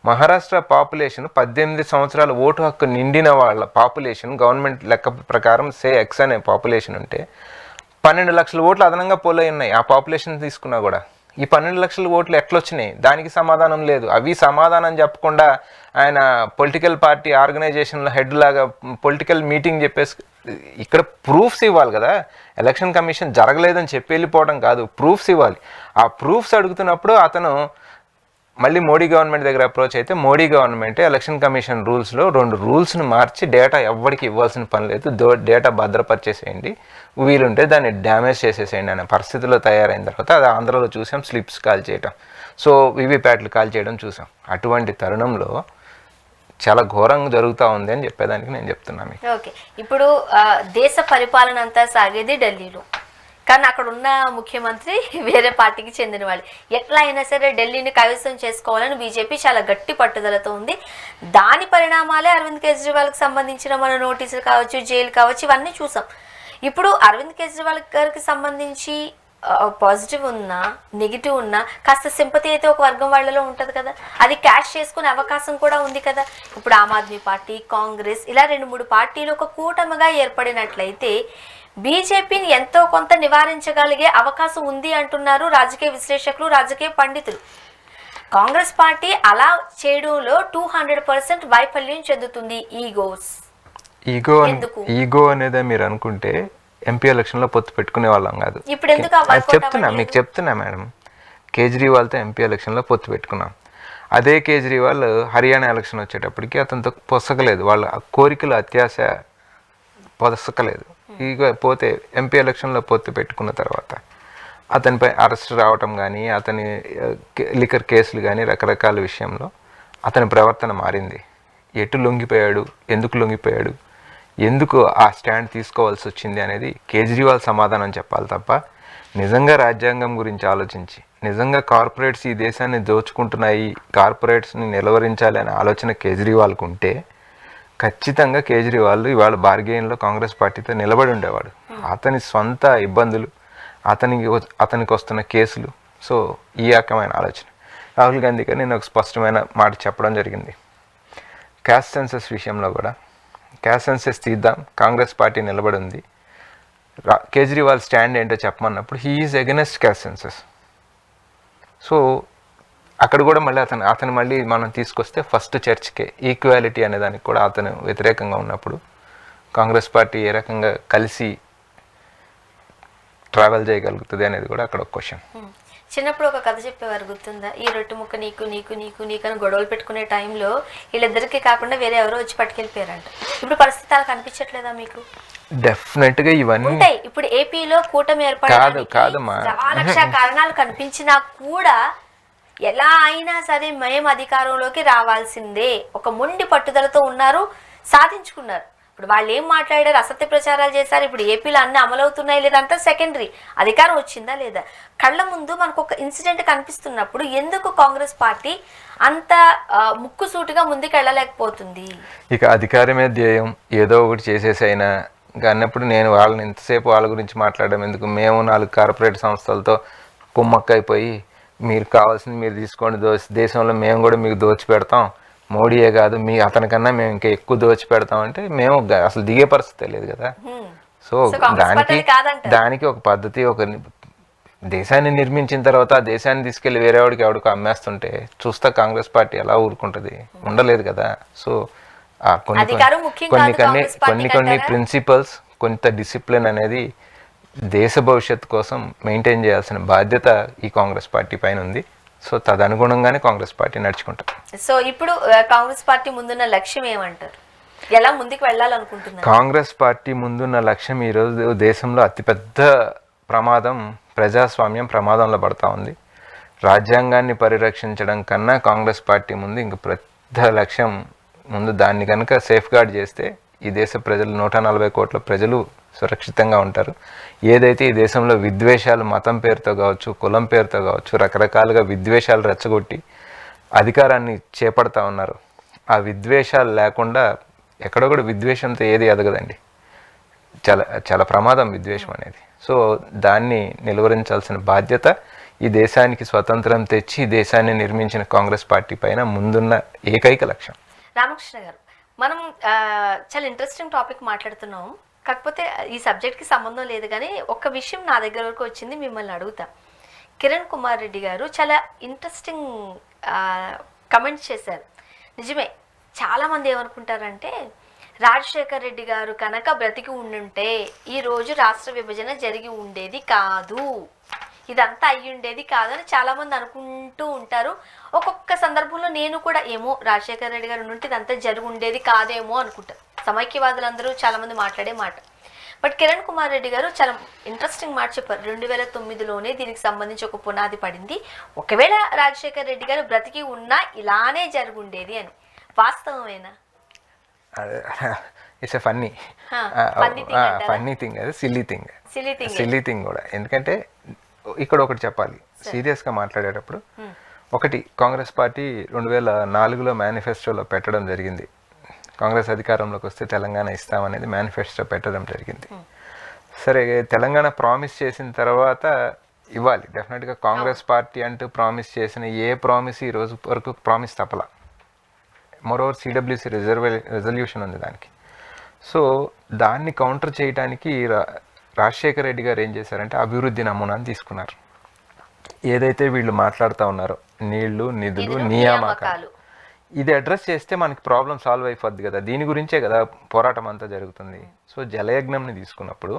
మహారాష్ట్ర పాపులేషన్ 18 సంవత్సరాల ఓటు హక్కు నిండిన వాళ్ళ పాపులేషన్ గవర్నమెంట్ లెక్క ప్రకారం ఎక్స్ అనే పాపులేషన్ ఉంటే 12 లక్షల ఓట్లు అదనంగా పోలై ఉన్నాయి. ఆ పాపులేషన్ తీసుకున్నా కూడా ఈ 12 లక్షల ఓట్లు ఎట్లొచ్చినాయి దానికి సమాధానం లేదు. అవి సమాధానం చెప్పకుండా ఆయన పొలిటికల్ పార్టీ ఆర్గనైజేషన్ల హెడ్ లాగా పొలిటికల్ మీటింగ్ చెప్పేసి ఇక్కడ ప్రూఫ్స్ ఇవ్వాలి కదా. ఎలక్షన్ కమిషన్ జరగలేదని చెప్పి వెళ్ళిపోవడం కాదు, ప్రూఫ్స్ ఇవ్వాలి. ఆ ప్రూఫ్స్ అడుగుతున్నప్పుడు అతను మళ్ళీ మోడీ గవర్నమెంట్ దగ్గర అప్రోచ్ అయితే మోడీ గవర్నమెంటే ఎలక్షన్ కమిషన్ రూల్స్లో 2 రూల్స్ని మార్చి డేటా ఎవరికి ఇవ్వాల్సిన పని లేదు, డేటా భద్రపరిచేసేయండి, వీలుంటే దాన్ని డ్యామేజ్ చేసేసేయండి అనే పరిస్థితిలో తయారైన తర్వాత అది ఆంధ్రలో చూసాం, స్లిప్స్ కాల్ చేయడం, సో వీవీప్యాట్లు కాల్ చేయడం చూసాం. అటువంటి తరుణంలో చాలా ఘోరంగా జరుగుతూ ఉంది అని చెప్పేదానికి నేను చెప్తున్నాను. ఓకే, ఇప్పుడు దేశ పరిపాలన అంతా సాగేది ఢిల్లీలో, కానీ అక్కడ ఉన్న ముఖ్యమంత్రి వేరే పార్టీకి చెందిన వాళ్ళు. ఎట్లా అయినా సరే ఢిల్లీని కైవసం చేసుకోవాలని బీజేపీ చాలా గట్టి పట్టుదలతో ఉంది. దాని పరిణామాలే అరవింద్ కేజ్రీవాల్కి సంబంధించిన మన నోటీసులు కావచ్చు, జైలు కావచ్చు, ఇవన్నీ చూసాం. ఇప్పుడు అరవింద్ కేజ్రీవాల్ గారికి సంబంధించి పాజిటివ్ ఉన్నా నెగిటివ్ ఉన్నా కాస్త సింపతి అయితే ఒక వర్గం వాళ్ళలో ఉంటుంది కదా, అది క్యాష్ చేసుకునే అవకాశం కూడా ఉంది కదా. ఇప్పుడు ఆమ్ ఆద్మీ పార్టీ, కాంగ్రెస్ ఇలా 2-3 పార్టీలు ఒక కూటమిగా ఏర్పడినట్లయితే బీజేపీని ఎంతో కొంత నివారించగలిగే అవకాశం ఉంది అంటున్నారు రాజకీయ విశ్లేషకులు, రాజకీయ పండితులు. కాంగ్రెస్ పార్టీ అలా చేయడంలో 200% వైఫల్యం చెందుతుంది. ఈగో అనేది మీరు అనుకుంటే ఎంపీ ఎలక్షన్లో పొత్తు పెట్టుకునే వాళ్ళం కాదు. ఇప్పుడు ఎందుకు మీకు చెప్తున్నా మేడం, కేజ్రీవాల్తో ఎంపీ ఎలక్షన్లో పొత్తు పెట్టుకున్నాం. అదే కేజ్రీవాల్ హర్యానా ఎలక్షన్ వచ్చేటప్పటికి అతనితో పొసకలేదు, వాళ్ళ కోరికలు అత్యాశ పొసకలేదు. ఇక పోతే ఎంపీ ఎలక్షన్లో పొత్తు పెట్టుకున్న తర్వాత అతనిపై అరెస్ట్ రావటం కానీ, అతని లిక్కర్ కేసులు కానీ, రకరకాల విషయంలో అతని ప్రవర్తన మారింది. ఎటు లొంగిపోయాడు, ఎందుకు లొంగిపోయాడు, ఎందుకు ఆ స్టాండ్ తీసుకోవాల్సి వచ్చింది అనేది కేజ్రీవాల్ సమాధానం చెప్పాలి తప్ప, నిజంగా రాజ్యాంగం గురించి ఆలోచించి, నిజంగా కార్పొరేట్స్ ఈ దేశాన్ని దోచుకుంటున్నాయి, కార్పొరేట్స్ని నిలవరించాలి అనే ఆలోచన కేజ్రీవాల్కు ఉంటే ఖచ్చితంగా కేజ్రీవాల్ ఇవాళ బార్గెయిన్లో కాంగ్రెస్ పార్టీతో నిలబడి ఉండేవాడు. అతని సొంత ఇబ్బందులు, అతనికి వస్తున్న కేసులు, సో ఈ రకమైన ఆలోచన. రాహుల్ గాంధీ గారు నేను ఒక స్పష్టమైన మాట చెప్పడం జరిగింది. క్యాస్ట్ సెన్సస్ విషయంలో కూడా క్యాస్ట్ సెన్సస్ తీద్దాం, కాంగ్రెస్ పార్టీ నిలబడి ఉంది, కేజ్రీవాల్ స్టాండ్ ఏంటో చెప్పమన్నప్పుడు he is against caste census. So అక్కడ కూడా మళ్ళీ అతను మళ్ళీ మనం తీసుకొస్తే ఫస్ట్ చర్చ్కే ఈక్వాలిటీ అనే దానికి కూడా అతను వ్యతిరేకంగా ఉన్నప్పుడు కాంగ్రెస్ పార్టీ ఏ రకంగా కలిసి ట్రావెల్ చేయగలుగుతుంది అనేది కూడా అక్కడ ఒక క్వశ్చన్. చిన్నప్పుడు ఒక కథ చెప్పేవారు, గుర్తుందా? ఈ రొట్టె ముక్క నీకు నీకు నీకు నీకు అని గొడవలు పెట్టుకునే టైంలో వీళ్ళిద్దరికి కాకుండా వేరే ఎవరో వచ్చి పట్టుకెళ్ళిపోయారంట. ఇప్పుడు పరిస్థితి అలా కనిపించట్లేదా మీకు? డెఫినెట్ గా ఇవన్నీ ఉంటాయి. ఇప్పుడు ఏపీలో కూటమి ఏర్పడడానికి చాలా లక్ష కారణాలు కనిపించినా కూడా ఎలా అయినా సరే మేము అధికారంలోకి రావాల్సిందే ఒక మొండి పట్టుదలతో ఉన్నారు, సాధించుకున్నారు. ఇప్పుడు వాళ్ళు ఏం మాట్లాడారు, అసత్య ప్రచారాలు చేశారు, ఇప్పుడు ఏపీలో అన్ని అమలవుతున్నాయి లేదా అంతా సెకండరీ, అధికారం వచ్చిందా లేదా. కళ్ళ ముందు మనకు ఒక ఇన్సిడెంట్ కనిపిస్తున్నప్పుడు ఎందుకు కాంగ్రెస్ పార్టీ అంత ముక్కుసూటిగా ముందుకు వెళ్ళలేకపోతుంది? ఇక అధికారమే ధ్యేయం, ఏదో ఒకటి చేసేసైనా అన్నప్పుడు నేను వాళ్ళని ఇంతసేపు వాళ్ళ గురించి మాట్లాడడం ఎందుకు, మేము 4 కార్పొరేట్ సంస్థలతో కుమ్మక్కైపోయి మీరు కావాల్సింది మీరు తీసుకోండి, దేశంలో మేము కూడా మీకు దోచి పెడతాం, మోడీయే కాదు అతనికన్నా మేము ఇంకా ఎక్కువ దోచి పెడతాం అంటే మేము అసలు దిగే పరిస్థితి లేదు కదా. సో దానికి ఒక పద్ధతి, ఒక దేశాన్ని నిర్మించిన తర్వాత ఆ దేశాన్ని తీసుకెళ్లి వేరే వాడికి ఎవడికి అమ్మేస్తుంటే చూస్తా కాంగ్రెస్ పార్టీ ఎలా ఊరుకుంటుంది, ఉండలేదు కదా. సో కొన్ని ప్రిన్సిపల్స్, కొంత డిసిప్లిన్ అనేది దేశ భవిష్యత్తు కోసం మెయింటైన్ చేయాల్సిన బాధ్యత ఈ కాంగ్రెస్ పార్టీ పైన ఉంది. సో తదనుగుణంగానే కాంగ్రెస్ పార్టీ నడుచుకుంటారు. సో ఇప్పుడు కాంగ్రెస్ పార్టీ ముందున్న లక్ష్యం ఏమంటారు, ఎలా ముందుకు వెళ్ళాలనుకుంటున్నారు? కాంగ్రెస్ పార్టీ ముందున్న లక్ష్యం ఈరోజు దేశంలో అతిపెద్ద ప్రమాదం, ప్రజాస్వామ్యం ప్రమాదంలో పడతా ఉంది. రాజ్యాంగాన్ని పరిరక్షించడం కన్నా కాంగ్రెస్ పార్టీ ముందు ఇంక పెద్ద లక్ష్యం ముందు. దాన్ని కనుక సేఫ్ గార్డ్ చేస్తే ఈ దేశ ప్రజలు 140 కోట్ల ప్రజలు సురక్షితంగా ఉంటారు. ఏదైతే ఈ దేశంలో విద్వేషాలు మతం పేరుతో కావచ్చు, కులం పేరుతో కావచ్చు, రకరకాలుగా విద్వేషాలు రెచ్చగొట్టి అధికారాన్ని చేపడతా ఉన్నారు, ఆ విద్వేషాలు లేకుండా ఎక్కడో కూడా విద్వేషంతో ఏది ఎదగదండి. చాలా చాలా ప్రమాదం విద్వేషం అనేది. సో దాన్ని నిలువరించాల్సిన బాధ్యత ఈ దేశానికి స్వతంత్రం తెచ్చి దేశాన్ని నిర్మించిన కాంగ్రెస్ పార్టీ పైన ముందున్న ఏకైక లక్ష్యం. రామకృష్ణ గారు, మనం చాలా ఇంట్రెస్టింగ్ టాపిక్ మాట్లాడుతున్నాం, కాకపోతే ఈ సబ్జెక్ట్కి సంబంధం లేదు, కానీ ఒక విషయం నా దగ్గర వరకు వచ్చింది, మిమ్మల్ని అడుగుతా. కిరణ్ కుమార్ రెడ్డి గారు చాలా ఇంట్రెస్టింగ్ కమెంట్స్ చేశారు. నిజమే, చాలామంది ఏమనుకుంటారంటే రాజశేఖర్ రెడ్డి గారు కనుక బ్రతికి ఉండుంటే ఈరోజు రాష్ట్ర విభజన జరిగి ఉండేది కాదు, ఇదంతా అయ్యి ఉండేది కాదని చాలామంది అనుకుంటూ ఉంటారు. ఒక్కొక్క సందర్భంలో నేను కూడా ఏమో రాజశేఖర్ రెడ్డి గారు ఉంటే ఇదంతా జరిగి ఉండేది కాదేమో అనుకుంటారు. సమైక్యవాదులందరూ చాలామంది మాట్లాడే మాట. బట్ కిరణ్ కుమార్ రెడ్డి గారు చాలా ఇంట్రెస్టింగ్ మాట చెప్పారు. 2009లోనే దీనికి సంబంధించి ఒక పునాది పడింది, ఒకవేళ రాజశేఖర్ రెడ్డి గారు బ్రతికి ఉన్నా ఇలానే జరుగుండేది అని. వాస్తవమేనా? ఇట్స్ ఎ ఫన్నీ థింగ్, అది సిల్లీ థింగ్ కూడా. ఎందుకంటే ఇక్కడ ఒకటి చెప్పాలి, సీరియస్గా మాట్లాడేటప్పుడు. ఒకటి, కాంగ్రెస్ పార్టీ 2004లో మేనిఫెస్టోలో పెట్టడం జరిగింది, కాంగ్రెస్ అధికారంలోకి వస్తే తెలంగాణ ఇస్తామనేది మేనిఫెస్టో పెట్టడం జరిగింది. సరే, తెలంగాణ ప్రామిస్ చేసిన తర్వాత ఇవ్వాలి డెఫినెట్గా. కాంగ్రెస్ పార్టీ అంటూ ప్రామిస్ చేసిన ఏ ప్రామిస్ ఈ రోజు వరకు ప్రామిస్ తప్పల. మోరోవర్ సిడబ్ల్యూసి రెజల్యూషన్ ఉంది దానికి. సో దాన్ని కౌంటర్ చేయడానికి రాజశేఖర రెడ్డి గారు ఏం చేశారంటే అభివృద్ధి నమూనాని తీసుకున్నారు. ఏదైతే వీళ్ళు మాట్లాడుతూ ఉన్నారో నీళ్లు, నిధులు, నియామకాలు, ఇది అడ్రస్ చేస్తే మనకి ప్రాబ్లం సాల్వ్ అయిపోద్ది కదా. దీని గురించే కదా పోరాటం అంతా జరుగుతుంది. సో జలయజ్ఞంని తీసుకున్నప్పుడు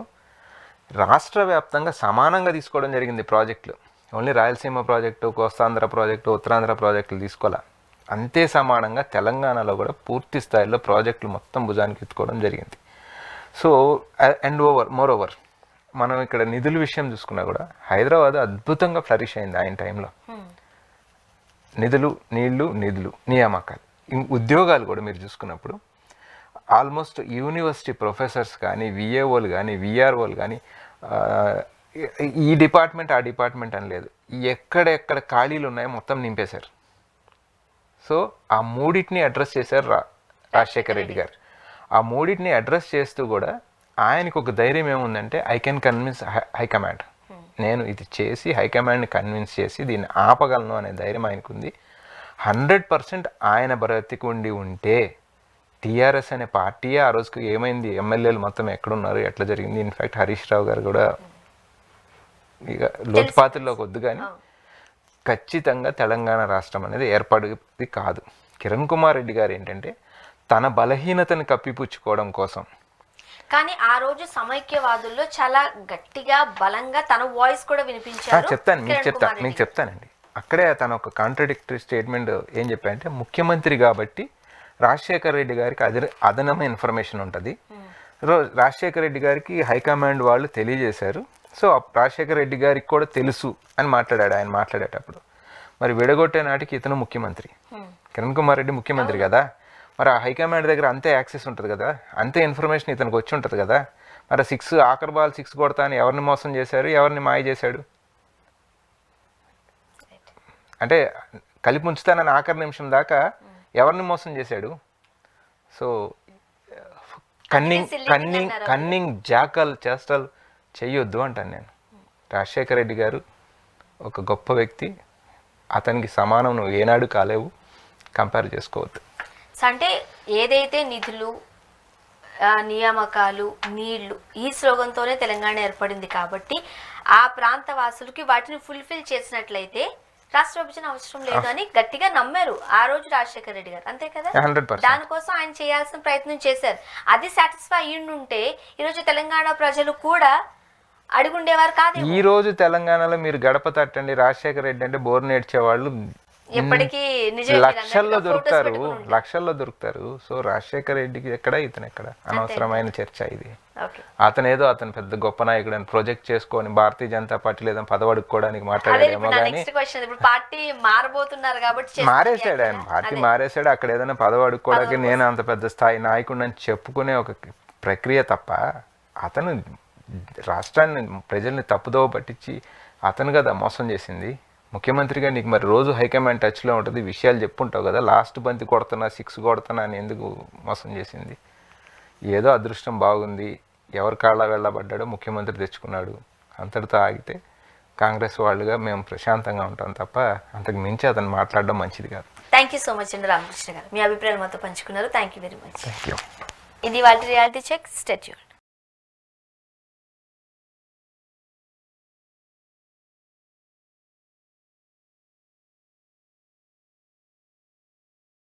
రాష్ట్ర వ్యాప్తంగా సమానంగా తీసుకోవడం జరిగింది ప్రాజెక్టులు. Only Rayalaseema project, Kostandhra project, Uttarandhra ప్రాజెక్టులు తీసుకోవాలా, అంతే సమానంగా తెలంగాణలో కూడా పూర్తి స్థాయిలో ప్రాజెక్టులు మొత్తం భుజానికి ఎత్తుకోవడం జరిగింది. సో అండ్ మోర్ ఓవర్ మనం ఇక్కడ నిధుల విషయం చూసుకున్నా కూడా హైదరాబాద్ అద్భుతంగా ఫ్లరిష్ అయింది ఆయన టైంలో. నిధులు, నీళ్లు, నిధులు, నియామకాలు, ఉద్యోగాలు కూడా మీరు చూసుకున్నప్పుడు ఆల్మోస్ట్ యూనివర్సిటీ ప్రొఫెసర్స్ కానీ, విఏఓలు కానీ, విఆర్ఓలు కానీ, ఈ డిపార్ట్మెంట్ ఆ డిపార్ట్మెంట్ అని లేదు, ఎక్కడెక్కడ ఖాళీలు ఉన్నాయో మొత్తం నింపేశారు. సో ఆ మూడింటిని అడ్రస్ చేశారు రాజశేఖర రెడ్డి గారు. ఆ మూడింటిని అడ్రస్ చేస్తూ కూడా ఆయనకు ఒక ధైర్యం ఏముందంటే, ఐ కెన్ కన్విన్స్ హైకమాండ్, నేను ఇది చేసి హైకమాండ్ని కన్విన్స్ చేసి దీన్ని ఆపగలను అనే ధైర్యం ఆయనకుంది. 100% ఆయన బ్రతికుండి ఉంటే టీఆర్ఎస్ అనే పార్టీయే ఆ రోజుకి ఏమైంది, ఎమ్మెల్యేలు మొత్తం ఎక్కడున్నారు, ఎట్లా జరిగింది. ఇన్ఫ్యాక్ట్ హరీష్ రావు గారు కూడా ఇక లోతుపాతుల్లోకి వద్దు, కానీ ఖచ్చితంగా తెలంగాణ రాష్ట్రం అనేది ఏర్పడేది కాదు. కిరణ్ కుమార్ రెడ్డి గారు ఏంటంటే తన బలహీనతను కప్పిపుచ్చుకోవడం కోసం. కానీ ఆ రోజు సమైక్యవాదుల్లో చాలా గట్టిగా బలంగా తన వాయిస్ కూడా వినిపించారు. మీకు చెప్తానండి. అక్కడే తన ఒక కాంట్రడిక్టరీ స్టేట్మెంట్ ఏం చెప్పారంటే, ముఖ్యమంత్రి కాబట్టి రాజశేఖర రెడ్డి గారికి అదనమైన ఇన్ఫర్మేషన్ ఉంటుంది, రాజశేఖర రెడ్డి గారికి హైకమాండ్ వాళ్ళు తెలియజేశారు, సో రాజశేఖర రెడ్డి గారికి కూడా తెలుసు అని మాట్లాడాడు ఆయన మాట్లాడేటప్పుడు. మరి విడగొట్టే నాటికి ఇతను ముఖ్యమంత్రి, కిరణ్ కుమార్ రెడ్డి ముఖ్యమంత్రి కదా, మరి ఆ హైకమాండ్ దగ్గర అంతే యాక్సెస్ ఉంటుంది కదా, అంతే ఇన్ఫర్మేషన్ ఇతనికి వచ్చి ఉంటుంది కదా. మరి ఆఖరి బాల్ 6 కొడతా అని ఎవరిని మోసం చేశారు, ఎవరిని మాయ చేశాడు అంటే, కలిపి ఉంచుతానని ఆఖరి నిమిషం దాకా ఎవరిని మోసం చేశాడు. సో కన్నింగ్ జాకల్ చేష్టలు చెయ్యొద్దు అంటాను నేను. రాజశేఖర రెడ్డి గారు ఒక గొప్ప వ్యక్తి, అతనికి సమానం నువ్వు ఏనాడు కాలేవు, కంపేర్ చేసుకోవద్దు. అంటే ఏదైతే నిధులు, నియామకాలు, నీళ్లు, ఈ స్లోగన్తోనే తెలంగాణ ఏర్పడింది కాబట్టి ఆ ప్రాంత వాసులకి వాటిని ఫుల్ఫిల్ చేసినట్లయితే రాష్ట్ర విభజన అవసరం లేదు అని గట్టిగా నమ్మారు ఆ రోజు రాజశేఖర రెడ్డి గారు, అంతే కదా. 100%. దానికోసం ఆయన చేయాల్సిన ప్రయత్నం చేశారు. అది సాటిస్ఫై అయ్యిండుంటే ఈరోజు తెలంగాణ ప్రజలు కూడా అడుగుండేవారు కాదు. ఈ రోజు తెలంగాణలో మీరు గడప తట్టండి, రాజశేఖర రెడ్డి అంటే బోర్ నేర్చేవాళ్ళు ఎప్పటికీ లక్షల్లో దొరుకుతారు. సో రాజశేఖర రెడ్డికి ఎక్కడ, ఇతను ఎక్కడ, అనవసరమైన చర్చ ఇది. అతనేదో అతను పెద్ద గొప్ప నాయకుడు అని ప్రొజెక్ట్ చేసుకొని భారతీయ జనతా పార్టీ లేదా పదవడుకోవడానికి మాట్లాడాడేమో కానీ మారేశాడు ఆయన, పార్టీ మారేశాడు. అక్కడ ఏదైనా పదవడుకోవడానికి నేను అంత పెద్ద స్థాయి నాయకుడు అని చెప్పుకునే ఒక ప్రక్రియ తప్ప, అతను రాష్ట్రాన్ని, ప్రజల్ని తప్పుదోవ పట్టించి అతను కదా మోసం చేసింది. ముఖ్యమంత్రిగా నీకు మరి రోజు హైకమాండ్ టచ్లో ఉంటుంది, విషయాలు చెప్పుంటావు కదా, లాస్ట్ బంతి కొడుతున్నా 6 కొడుతున్నా అని ఎందుకు మోసం చేసింది. ఏదో అదృష్టం బాగుంది, ఎవరి కాళ్ళ వెళ్ళబడ్డాడో ముఖ్యమంత్రి తెచ్చుకున్నాడు, అంతటితో ఆగితే కాంగ్రెస్ వాళ్ళుగా మేము ప్రశాంతంగా ఉంటాం తప్ప అంతకు మించి అతను మాట్లాడడం మంచిది కాదు. థ్యాంక్ యూ సో మచ్ అండి రామకృష్ణ గారు, మీ అభిప్రాయాలు మాతో పంచుకున్నారు. Thank you very much. Thank you. ఇది వాళ్ళ రియాలిటీ చెక్. Stay tuned.